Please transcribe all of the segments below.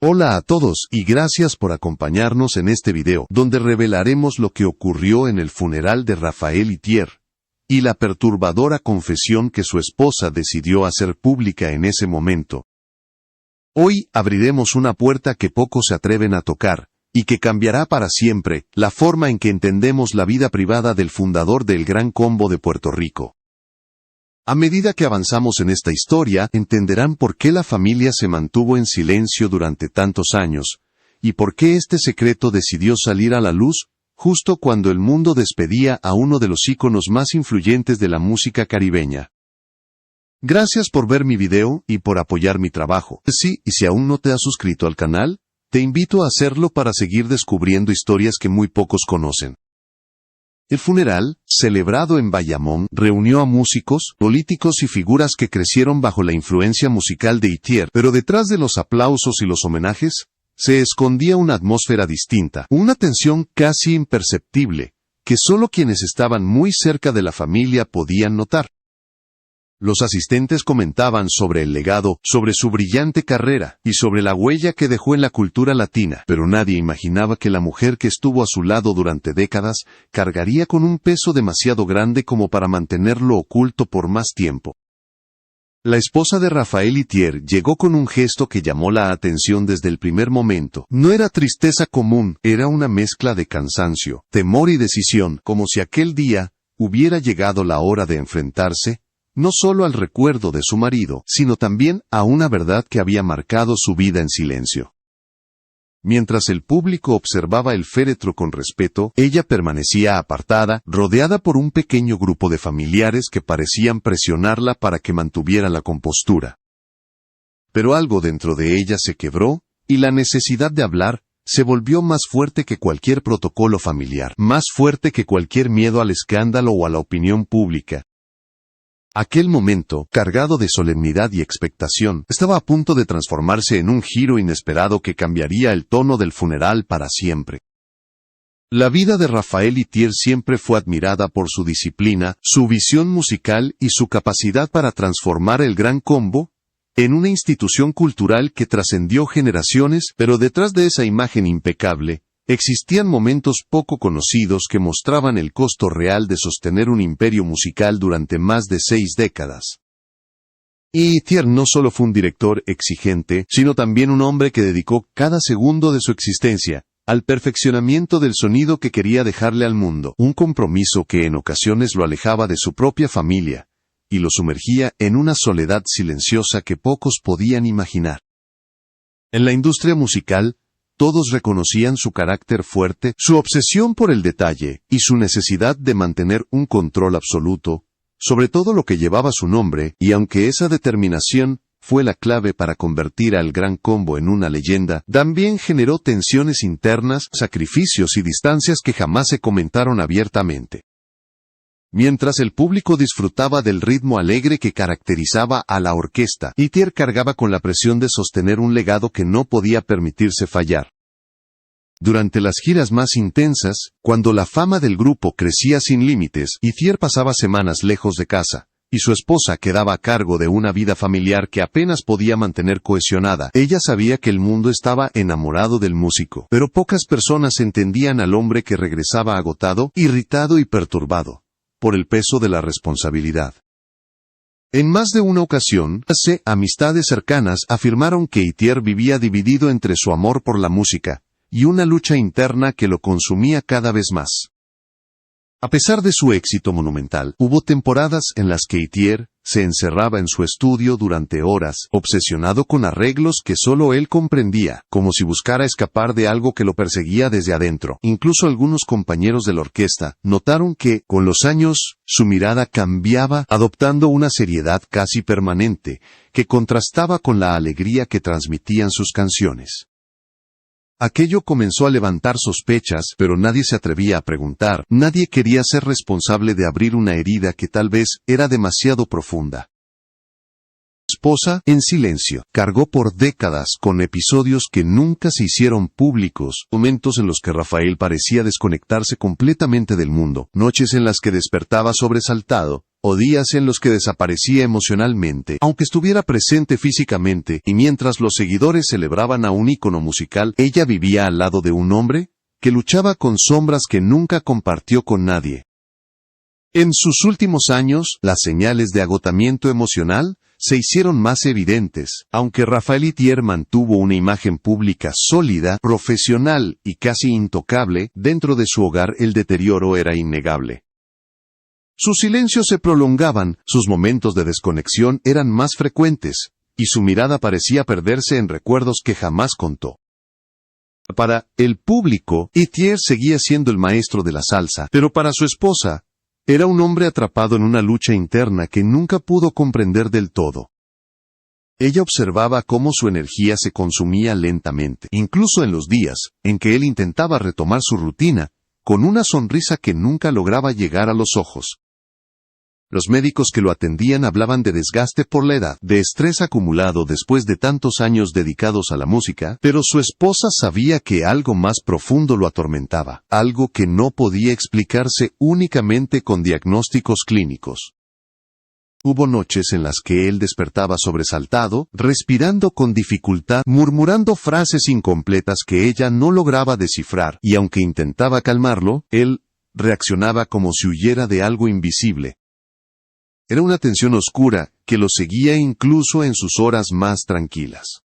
Hola a todos y gracias por acompañarnos en este video, donde revelaremos lo que ocurrió en el funeral de Raphael Ithier, y la perturbadora confesión que su esposa decidió hacer pública en ese momento. Hoy abriremos una puerta que pocos se atreven a tocar, y que cambiará para siempre la forma en que entendemos la vida privada del fundador del Gran Combo de Puerto Rico. A medida que avanzamos en esta historia, entenderán por qué la familia se mantuvo en silencio durante tantos años, y por qué este secreto decidió salir a la luz, justo cuando el mundo despedía a uno de los íconos más influyentes de la música caribeña. Gracias por ver mi video y por apoyar mi trabajo. Sí, y si aún no te has suscrito al canal, te invito a hacerlo para seguir descubriendo historias que muy pocos conocen. El funeral, celebrado en Bayamón, reunió a músicos, políticos y figuras que crecieron bajo la influencia musical de Ithier, pero detrás de los aplausos y los homenajes, se escondía una atmósfera distinta, una tensión casi imperceptible, que solo quienes estaban muy cerca de la familia podían notar. Los asistentes comentaban sobre el legado, sobre su brillante carrera, y sobre la huella que dejó en la cultura latina, pero nadie imaginaba que la mujer que estuvo a su lado durante décadas, cargaría con un peso demasiado grande como para mantenerlo oculto por más tiempo. La esposa de Raphael Ithier llegó con un gesto que llamó la atención desde el primer momento. No era tristeza común, era una mezcla de cansancio, temor y decisión, como si aquel día hubiera llegado la hora de enfrentarse, no solo al recuerdo de su marido, sino también a una verdad que había marcado su vida en silencio. Mientras el público observaba el féretro con respeto, ella permanecía apartada, rodeada por un pequeño grupo de familiares que parecían presionarla para que mantuviera la compostura. Pero algo dentro de ella se quebró, y la necesidad de hablar se volvió más fuerte que cualquier protocolo familiar, más fuerte que cualquier miedo al escándalo o a la opinión pública. Aquel momento, cargado de solemnidad y expectación, estaba a punto de transformarse en un giro inesperado que cambiaría el tono del funeral para siempre. La vida de Raphael Ithier siempre fue admirada por su disciplina, su visión musical y su capacidad para transformar el Gran Combo en una institución cultural que trascendió generaciones, pero detrás de esa imagen impecable, existían momentos poco conocidos que mostraban el costo real de sostener un imperio musical durante más de 6 décadas. Ithier no solo fue un director exigente, sino también un hombre que dedicó cada segundo de su existencia al perfeccionamiento del sonido que quería dejarle al mundo, un compromiso que en ocasiones lo alejaba de su propia familia, y lo sumergía en una soledad silenciosa que pocos podían imaginar. En la industria musical, todos reconocían su carácter fuerte, su obsesión por el detalle, y su necesidad de mantener un control absoluto sobre todo lo que llevaba su nombre, y aunque esa determinación fue la clave para convertir al Gran Combo en una leyenda, también generó tensiones internas, sacrificios y distancias que jamás se comentaron abiertamente. Mientras el público disfrutaba del ritmo alegre que caracterizaba a la orquesta, Ithier cargaba con la presión de sostener un legado que no podía permitirse fallar. Durante las giras más intensas, cuando la fama del grupo crecía sin límites, Ithier pasaba semanas lejos de casa, y su esposa quedaba a cargo de una vida familiar que apenas podía mantener cohesionada. Ella sabía que el mundo estaba enamorado del músico, pero pocas personas entendían al hombre que regresaba agotado, irritado y perturbado por el peso de la responsabilidad. En más de una ocasión, amistades cercanas afirmaron que Ithier vivía dividido entre su amor por la música y una lucha interna que lo consumía cada vez más. A pesar de su éxito monumental, hubo temporadas en las que Ithier se encerraba en su estudio durante horas, obsesionado con arreglos que solo él comprendía, como si buscara escapar de algo que lo perseguía desde adentro. Incluso algunos compañeros de la orquesta notaron que, con los años, su mirada cambiaba, adoptando una seriedad casi permanente, que contrastaba con la alegría que transmitían sus canciones. Aquello comenzó a levantar sospechas, pero nadie se atrevía a preguntar. Nadie quería ser responsable de abrir una herida que tal vez era demasiado profunda. Esposa, en silencio, cargó por décadas con episodios que nunca se hicieron públicos, momentos en los que Raphael parecía desconectarse completamente del mundo, noches en las que despertaba sobresaltado, o días en los que desaparecía emocionalmente, aunque estuviera presente físicamente, y mientras los seguidores celebraban a un ícono musical, ella vivía al lado de un hombre que luchaba con sombras que nunca compartió con nadie. En sus últimos años, las señales de agotamiento emocional se hicieron más evidentes. Aunque Raphael Itier mantuvo una imagen pública sólida, profesional y casi intocable, dentro de su hogar el deterioro era innegable. Sus silencios se prolongaban, sus momentos de desconexión eran más frecuentes, y su mirada parecía perderse en recuerdos que jamás contó. Para el público, Itier seguía siendo el maestro de la salsa, pero para su esposa, era un hombre atrapado en una lucha interna que nunca pudo comprender del todo. Ella observaba cómo su energía se consumía lentamente, incluso en los días en que él intentaba retomar su rutina, con una sonrisa que nunca lograba llegar a los ojos. Los médicos que lo atendían hablaban de desgaste por la edad, de estrés acumulado después de tantos años dedicados a la música, pero su esposa sabía que algo más profundo lo atormentaba, algo que no podía explicarse únicamente con diagnósticos clínicos. Hubo noches en las que él despertaba sobresaltado, respirando con dificultad, murmurando frases incompletas que ella no lograba descifrar, y aunque intentaba calmarlo, él reaccionaba como si huyera de algo invisible. Era una tensión oscura que lo seguía incluso en sus horas más tranquilas.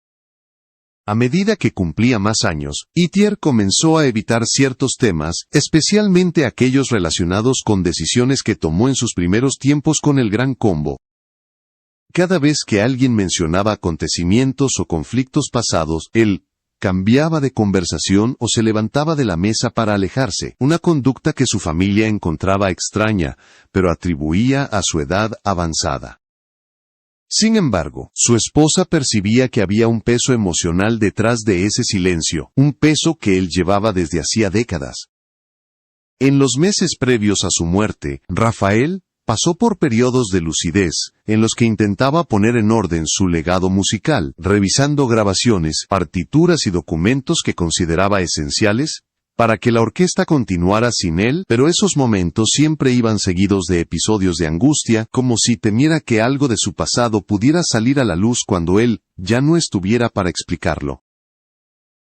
A medida que cumplía más años, Itier comenzó a evitar ciertos temas, especialmente aquellos relacionados con decisiones que tomó en sus primeros tiempos con el Gran Combo. Cada vez que alguien mencionaba acontecimientos o conflictos pasados, él cambiaba de conversación o se levantaba de la mesa para alejarse, una conducta que su familia encontraba extraña, pero atribuía a su edad avanzada. Sin embargo, su esposa percibía que había un peso emocional detrás de ese silencio, un peso que él llevaba desde hacía décadas. En los meses previos a su muerte, Raphael pasó por periodos de lucidez, en los que intentaba poner en orden su legado musical, revisando grabaciones, partituras y documentos que consideraba esenciales para que la orquesta continuara sin él, pero esos momentos siempre iban seguidos de episodios de angustia, como si temiera que algo de su pasado pudiera salir a la luz cuando él ya no estuviera para explicarlo.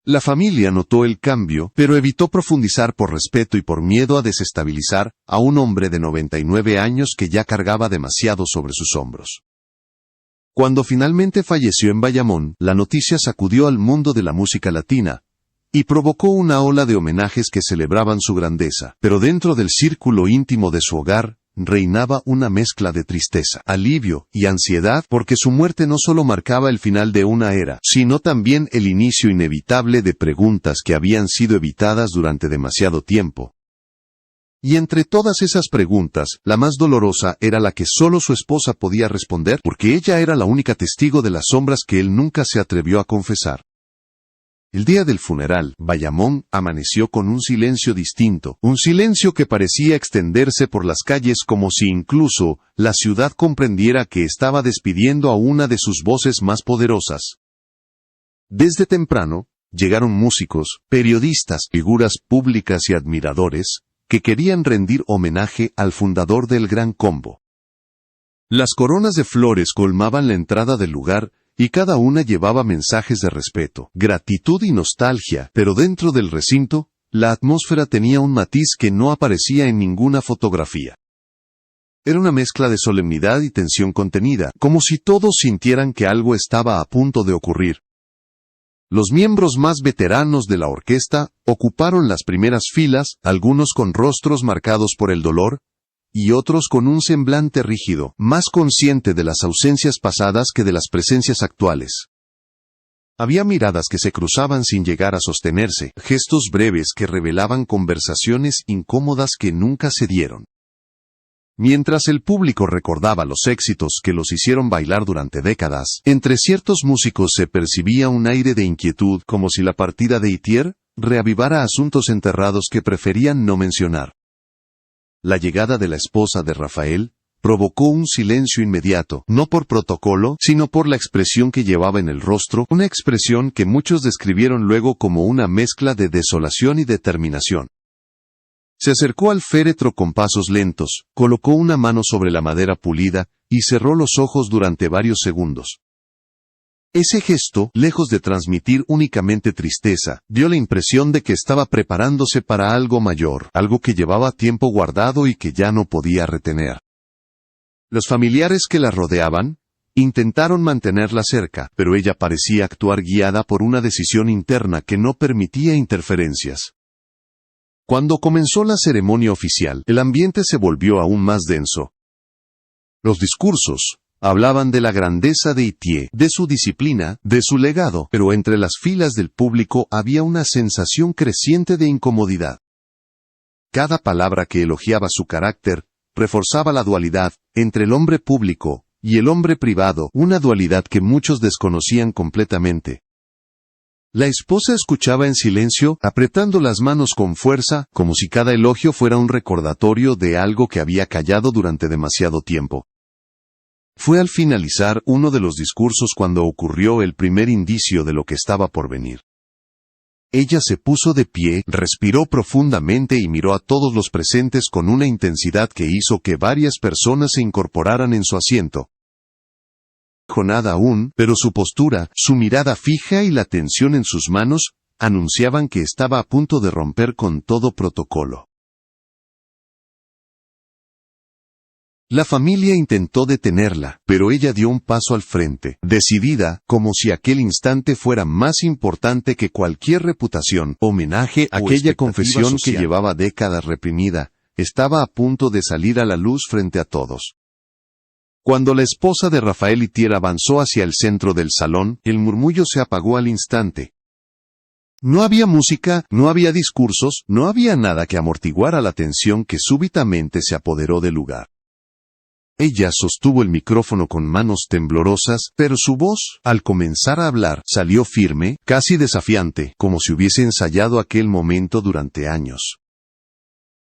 La familia notó el cambio, pero evitó profundizar por respeto y por miedo a desestabilizar a un hombre de 99 años que ya cargaba demasiado sobre sus hombros. Cuando finalmente falleció en Bayamón, la noticia sacudió al mundo de la música latina, y provocó una ola de homenajes que celebraban su grandeza, pero dentro del círculo íntimo de su hogar, reinaba una mezcla de tristeza, alivio y ansiedad porque su muerte no solo marcaba el final de una era, sino también el inicio inevitable de preguntas que habían sido evitadas durante demasiado tiempo. Y entre todas esas preguntas, la más dolorosa era la que solo su esposa podía responder, porque ella era la única testigo de las sombras que él nunca se atrevió a confesar. El día del funeral, Bayamón amaneció con un silencio distinto, un silencio que parecía extenderse por las calles como si incluso la ciudad comprendiera que estaba despidiendo a una de sus voces más poderosas. Desde temprano, llegaron músicos, periodistas, figuras públicas y admiradores, que querían rendir homenaje al fundador del Gran Combo. Las coronas de flores colmaban la entrada del lugar, y cada una llevaba mensajes de respeto, gratitud y nostalgia, pero dentro del recinto, la atmósfera tenía un matiz que no aparecía en ninguna fotografía. Era una mezcla de solemnidad y tensión contenida, como si todos sintieran que algo estaba a punto de ocurrir. Los miembros más veteranos de la orquesta ocuparon las primeras filas, algunos con rostros marcados por el dolor, y otros con un semblante rígido, más consciente de las ausencias pasadas que de las presencias actuales. Había miradas que se cruzaban sin llegar a sostenerse, gestos breves que revelaban conversaciones incómodas que nunca se dieron. Mientras el público recordaba los éxitos que los hicieron bailar durante décadas, entre ciertos músicos se percibía un aire de inquietud, como si la partida de Itier reavivara asuntos enterrados que preferían no mencionar. La llegada de la esposa de Raphael provocó un silencio inmediato, no por protocolo, sino por la expresión que llevaba en el rostro, una expresión que muchos describieron luego como una mezcla de desolación y determinación. Se acercó al féretro con pasos lentos, colocó una mano sobre la madera pulida y cerró los ojos durante varios segundos. Ese gesto, lejos de transmitir únicamente tristeza, dio la impresión de que estaba preparándose para algo mayor, algo que llevaba tiempo guardado y que ya no podía retener. Los familiares que la rodeaban intentaron mantenerla cerca, pero ella parecía actuar guiada por una decisión interna que no permitía interferencias. Cuando comenzó la ceremonia oficial, el ambiente se volvió aún más denso. Los discursos hablaban de la grandeza de Itier, de su disciplina, de su legado, pero entre las filas del público había una sensación creciente de incomodidad. Cada palabra que elogiaba su carácter reforzaba la dualidad entre el hombre público y el hombre privado, una dualidad que muchos desconocían completamente. La esposa escuchaba en silencio, apretando las manos con fuerza, como si cada elogio fuera un recordatorio de algo que había callado durante demasiado tiempo. Fue al finalizar uno de los discursos cuando ocurrió el primer indicio de lo que estaba por venir. Ella se puso de pie, respiró profundamente y miró a todos los presentes con una intensidad que hizo que varias personas se incorporaran en su asiento. No dijo nada aún, pero su postura, su mirada fija y la tensión en sus manos, anunciaban que estaba a punto de romper con todo protocolo. La familia intentó detenerla, pero ella dio un paso al frente, decidida, como si aquel instante fuera más importante que cualquier reputación, homenaje a aquella confesión social que llevaba décadas reprimida, estaba a punto de salir a la luz frente a todos. Cuando la esposa de Raphael Itier avanzó hacia el centro del salón, el murmullo se apagó al instante. No había música, no había discursos, no había nada que amortiguara la tensión que súbitamente se apoderó del lugar. Ella sostuvo el micrófono con manos temblorosas, pero su voz, al comenzar a hablar, salió firme, casi desafiante, como si hubiese ensayado aquel momento durante años.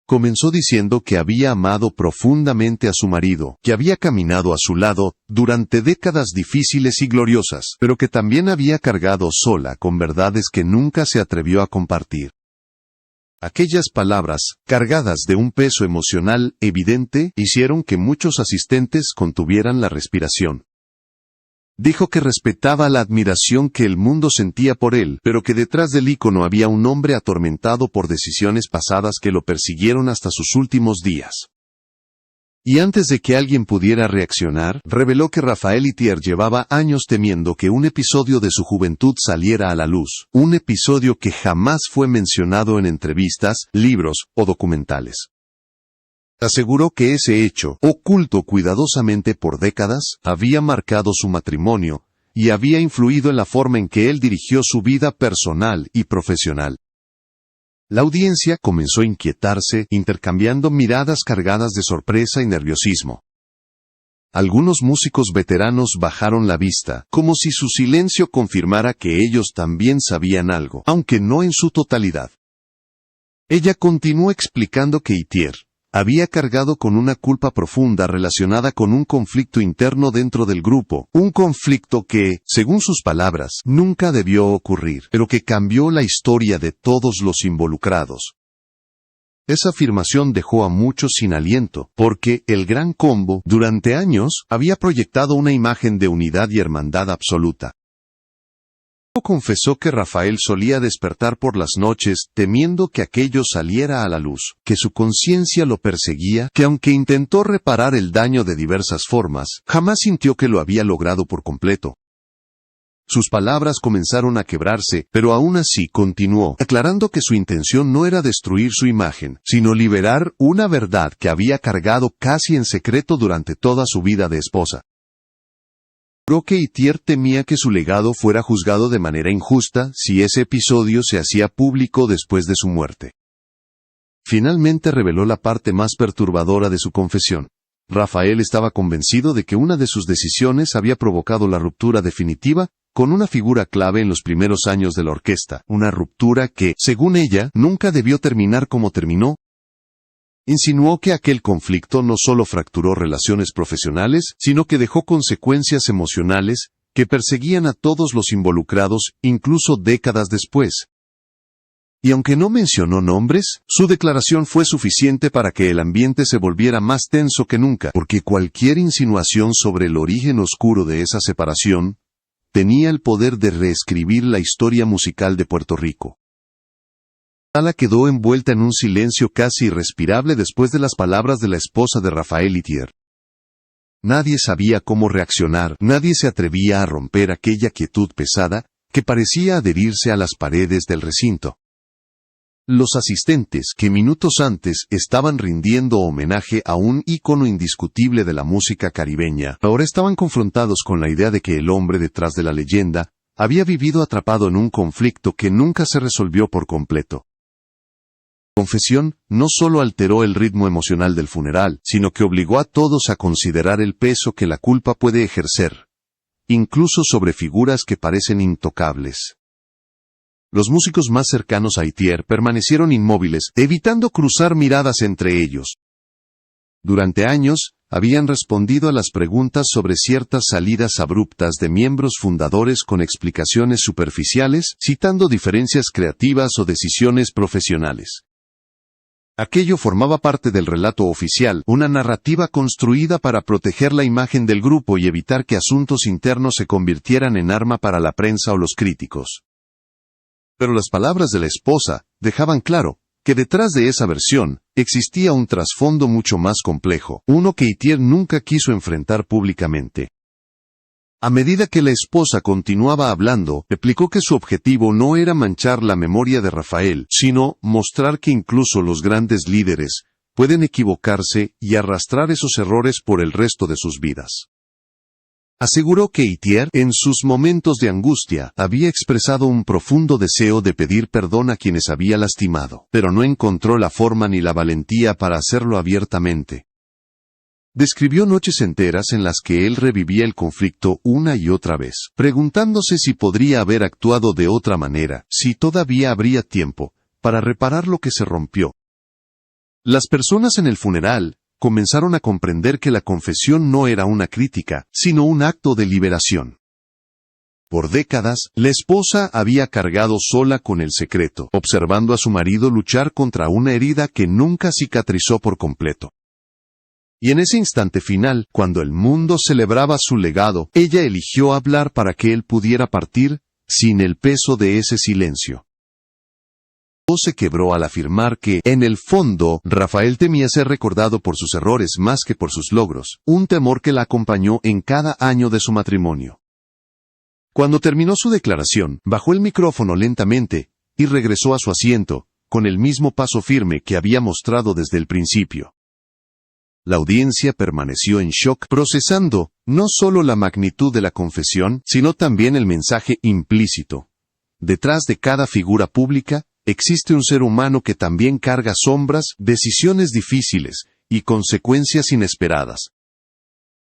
Comenzó diciendo que había amado profundamente a su marido, que había caminado a su lado durante décadas difíciles y gloriosas, pero que también había cargado sola con verdades que nunca se atrevió a compartir. Aquellas palabras, cargadas de un peso emocional evidente, hicieron que muchos asistentes contuvieran la respiración. Dijo que respetaba la admiración que el mundo sentía por él, pero que detrás del ícono había un hombre atormentado por decisiones pasadas que lo persiguieron hasta sus últimos días. Y antes de que alguien pudiera reaccionar, reveló que Raphael Itier llevaba años temiendo que un episodio de su juventud saliera a la luz, un episodio que jamás fue mencionado en entrevistas, libros o documentales. Aseguró que ese hecho, oculto cuidadosamente por décadas, había marcado su matrimonio, y había influido en la forma en que él dirigió su vida personal y profesional. La audiencia comenzó a inquietarse, intercambiando miradas cargadas de sorpresa y nerviosismo. Algunos músicos veteranos bajaron la vista, como si su silencio confirmara que ellos también sabían algo, aunque no en su totalidad. Ella continuó explicando que Itier había cargado con una culpa profunda relacionada con un conflicto interno dentro del grupo, un conflicto que, según sus palabras, nunca debió ocurrir, pero que cambió la historia de todos los involucrados. Esa afirmación dejó a muchos sin aliento, porque el Gran Combo, durante años, había proyectado una imagen de unidad y hermandad absoluta. Confesó que Raphael solía despertar por las noches temiendo que aquello saliera a la luz, que su conciencia lo perseguía, que aunque intentó reparar el daño de diversas formas, jamás sintió que lo había logrado por completo. Sus palabras comenzaron a quebrarse, pero aún así continuó, aclarando que su intención no era destruir su imagen, sino liberar una verdad que había cargado casi en secreto durante toda su vida de esposa. Creo que Itier temía que su legado fuera juzgado de manera injusta si ese episodio se hacía público después de su muerte. Finalmente reveló la parte más perturbadora de su confesión. Raphael estaba convencido de que una de sus decisiones había provocado la ruptura definitiva con una figura clave en los primeros años de la orquesta, una ruptura que, según ella, nunca debió terminar como terminó. Insinuó que aquel conflicto no solo fracturó relaciones profesionales, sino que dejó consecuencias emocionales que perseguían a todos los involucrados, incluso décadas después. Y aunque no mencionó nombres, su declaración fue suficiente para que el ambiente se volviera más tenso que nunca, porque cualquier insinuación sobre el origen oscuro de esa separación tenía el poder de reescribir la historia musical de Puerto Rico. La sala quedó envuelta en un silencio casi irrespirable después de las palabras de la esposa de Rafael Itier. Nadie sabía cómo reaccionar, nadie se atrevía a romper aquella quietud pesada que parecía adherirse a las paredes del recinto. Los asistentes, que minutos antes estaban rindiendo homenaje a un ícono indiscutible de la música caribeña, ahora estaban confrontados con la idea de que el hombre detrás de la leyenda había vivido atrapado en un conflicto que nunca se resolvió por completo. La confesión no solo alteró el ritmo emocional del funeral, sino que obligó a todos a considerar el peso que la culpa puede ejercer, incluso sobre figuras que parecen intocables. Los músicos más cercanos a Itier permanecieron inmóviles, evitando cruzar miradas entre ellos. Durante años, habían respondido a las preguntas sobre ciertas salidas abruptas de miembros fundadores con explicaciones superficiales, citando diferencias creativas o decisiones profesionales. Aquello formaba parte del relato oficial, una narrativa construida para proteger la imagen del grupo y evitar que asuntos internos se convirtieran en arma para la prensa o los críticos. Pero las palabras de la esposa dejaban claro que detrás de esa versión existía un trasfondo mucho más complejo, uno que Itier nunca quiso enfrentar públicamente. A medida que la esposa continuaba hablando, explicó que su objetivo no era manchar la memoria de Rafael, sino mostrar que incluso los grandes líderes pueden equivocarse y arrastrar esos errores por el resto de sus vidas. Aseguró que Itier, en sus momentos de angustia, había expresado un profundo deseo de pedir perdón a quienes había lastimado, pero no encontró la forma ni la valentía para hacerlo abiertamente. Describió noches enteras en las que él revivía el conflicto una y otra vez, preguntándose si podría haber actuado de otra manera, si todavía habría tiempo para reparar lo que se rompió. Las personas en el funeral comenzaron a comprender que la confesión no era una crítica, sino un acto de liberación. Por décadas, la esposa había cargado sola con el secreto, observando a su marido luchar contra una herida que nunca cicatrizó por completo. Y en ese instante final, cuando el mundo celebraba su legado, ella eligió hablar para que él pudiera partir, sin el peso de ese silencio. Todo se quebró al afirmar que, en el fondo, Rafael temía ser recordado por sus errores más que por sus logros, un temor que la acompañó en cada año de su matrimonio. Cuando terminó su declaración, bajó el micrófono lentamente, y regresó a su asiento, con el mismo paso firme que había mostrado desde el principio. La audiencia permaneció en shock, procesando no solo la magnitud de la confesión, sino también el mensaje implícito. Detrás de cada figura pública, existe un ser humano que también carga sombras, decisiones difíciles y consecuencias inesperadas.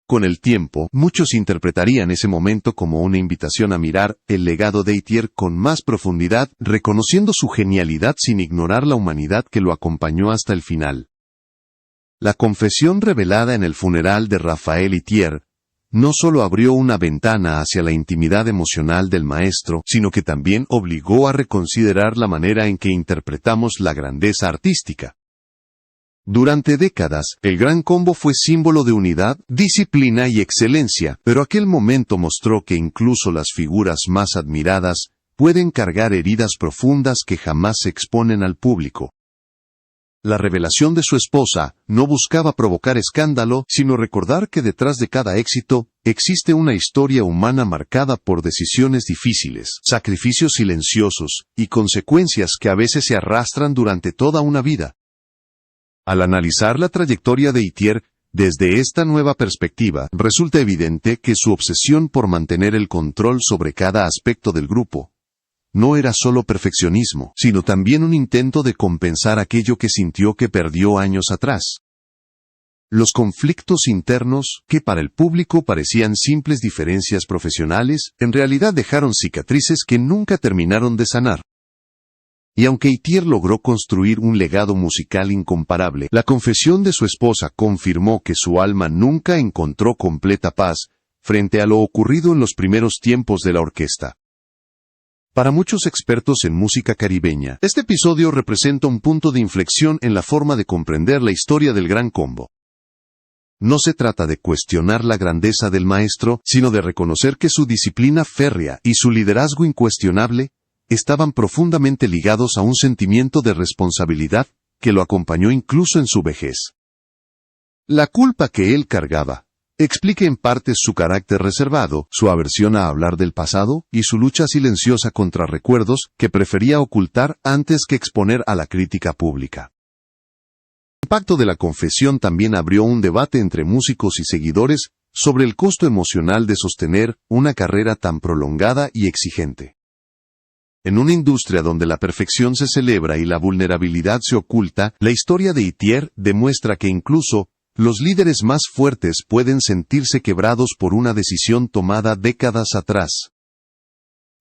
Con el tiempo, muchos interpretarían ese momento como una invitación a mirar el legado de Itier con más profundidad, reconociendo su genialidad sin ignorar la humanidad que lo acompañó hasta el final. La confesión revelada en el funeral de Rafael Itier no solo abrió una ventana hacia la intimidad emocional del maestro, sino que también obligó a reconsiderar la manera en que interpretamos la grandeza artística. Durante décadas, el Gran Combo fue símbolo de unidad, disciplina y excelencia, pero aquel momento mostró que incluso las figuras más admiradas pueden cargar heridas profundas que jamás se exponen al público. La revelación de su esposa no buscaba provocar escándalo, sino recordar que detrás de cada éxito, existe una historia humana marcada por decisiones difíciles, sacrificios silenciosos, y consecuencias que a veces se arrastran durante toda una vida. Al analizar la trayectoria de Itier, desde esta nueva perspectiva, resulta evidente que su obsesión por mantener el control sobre cada aspecto del grupo no era solo perfeccionismo, sino también un intento de compensar aquello que sintió que perdió años atrás. Los conflictos internos, que para el público parecían simples diferencias profesionales, en realidad dejaron cicatrices que nunca terminaron de sanar. Y aunque Itier logró construir un legado musical incomparable, la confesión de su esposa confirmó que su alma nunca encontró completa paz frente a lo ocurrido en los primeros tiempos de la orquesta. Para muchos expertos en música caribeña, este episodio representa un punto de inflexión en la forma de comprender la historia del Gran Combo. No se trata de cuestionar la grandeza del maestro, sino de reconocer que su disciplina férrea y su liderazgo incuestionable estaban profundamente ligados a un sentimiento de responsabilidad que lo acompañó incluso en su vejez. La culpa que él cargaba explica en parte su carácter reservado, su aversión a hablar del pasado y su lucha silenciosa contra recuerdos que prefería ocultar antes que exponer a la crítica pública. El impacto de la confesión también abrió un debate entre músicos y seguidores sobre el costo emocional de sostener una carrera tan prolongada y exigente. En una industria donde la perfección se celebra y la vulnerabilidad se oculta, la historia de Itier demuestra que incluso los líderes más fuertes pueden sentirse quebrados por una decisión tomada décadas atrás.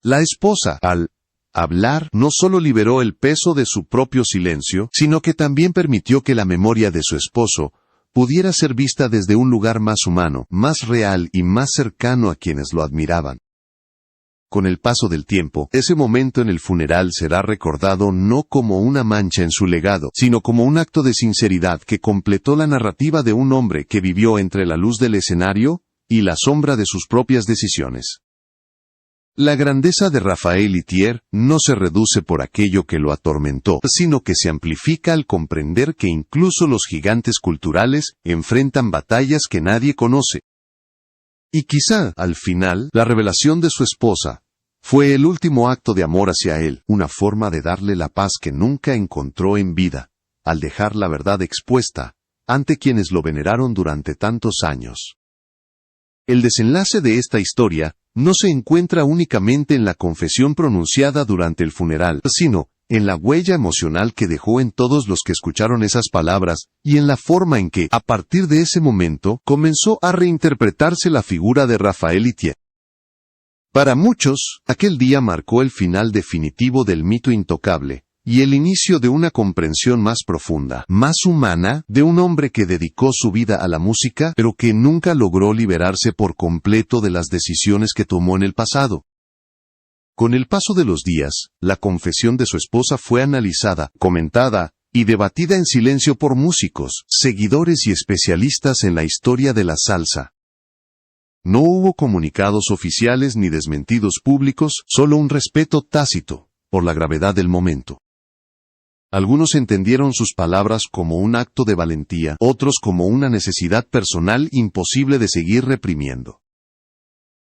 La esposa, al hablar, no solo liberó el peso de su propio silencio, sino que también permitió que la memoria de su esposo pudiera ser vista desde un lugar más humano, más real y más cercano a quienes lo admiraban. Con el paso del tiempo, ese momento en el funeral será recordado no como una mancha en su legado, sino como un acto de sinceridad que completó la narrativa de un hombre que vivió entre la luz del escenario y la sombra de sus propias decisiones. La grandeza de Raphael Itier no se reduce por aquello que lo atormentó, sino que se amplifica al comprender que incluso los gigantes culturales enfrentan batallas que nadie conoce. Y quizá, al final, la revelación de su esposa fue el último acto de amor hacia él, una forma de darle la paz que nunca encontró en vida, al dejar la verdad expuesta ante quienes lo veneraron durante tantos años. El desenlace de esta historia no se encuentra únicamente en la confesión pronunciada durante el funeral, sino en la huella emocional que dejó en todos los que escucharon esas palabras, y en la forma en que, a partir de ese momento, comenzó a reinterpretarse la figura de Raphael Itier. Para muchos, aquel día marcó el final definitivo del mito intocable, y el inicio de una comprensión más profunda, más humana, de un hombre que dedicó su vida a la música, pero que nunca logró liberarse por completo de las decisiones que tomó en el pasado. Con el paso de los días, la confesión de su esposa fue analizada, comentada y debatida en silencio por músicos, seguidores y especialistas en la historia de la salsa. No hubo comunicados oficiales ni desmentidos públicos, solo un respeto tácito por la gravedad del momento. Algunos entendieron sus palabras como un acto de valentía, otros como una necesidad personal imposible de seguir reprimiendo.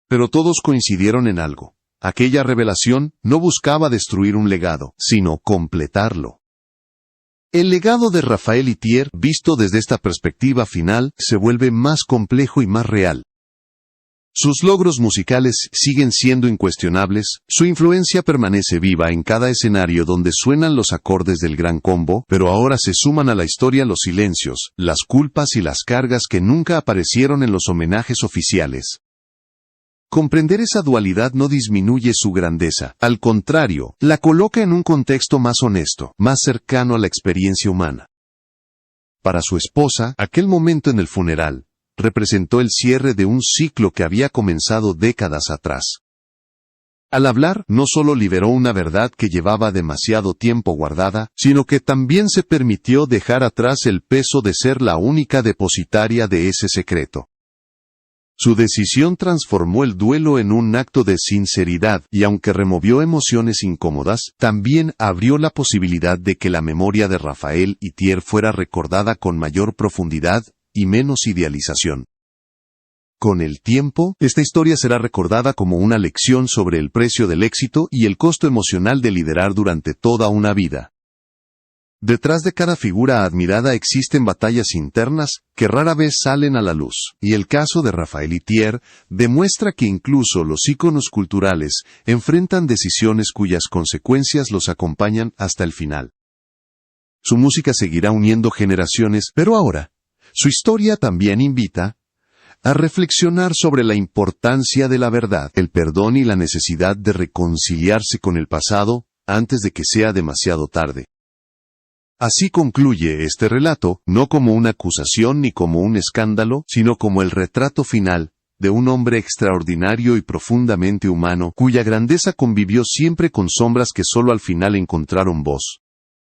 Pero todos coincidieron en algo. Aquella revelación no buscaba destruir un legado, sino completarlo. El legado de Raphael Itier, visto desde esta perspectiva final, se vuelve más complejo y más real. Sus logros musicales siguen siendo incuestionables, su influencia permanece viva en cada escenario donde suenan los acordes del Gran Combo, pero ahora se suman a la historia los silencios, las culpas y las cargas que nunca aparecieron en los homenajes oficiales. Comprender esa dualidad no disminuye su grandeza, al contrario, la coloca en un contexto más honesto, más cercano a la experiencia humana. Para su esposa, aquel momento en el funeral representó el cierre de un ciclo que había comenzado décadas atrás. Al hablar, no solo liberó una verdad que llevaba demasiado tiempo guardada, sino que también se permitió dejar atrás el peso de ser la única depositaria de ese secreto. Su decisión transformó el duelo en un acto de sinceridad, y aunque removió emociones incómodas, también abrió la posibilidad de que la memoria de Raphael Itier fuera recordada con mayor profundidad y menos idealización. Con el tiempo, esta historia será recordada como una lección sobre el precio del éxito y el costo emocional de liderar durante toda una vida. Detrás de cada figura admirada existen batallas internas que rara vez salen a la luz, y el caso de Raphael Itier demuestra que incluso los íconos culturales enfrentan decisiones cuyas consecuencias los acompañan hasta el final. Su música seguirá uniendo generaciones, pero ahora, su historia también invita a reflexionar sobre la importancia de la verdad, el perdón y la necesidad de reconciliarse con el pasado antes de que sea demasiado tarde. Así concluye este relato, no como una acusación ni como un escándalo, sino como el retrato final de un hombre extraordinario y profundamente humano, cuya grandeza convivió siempre con sombras que solo al final encontraron voz.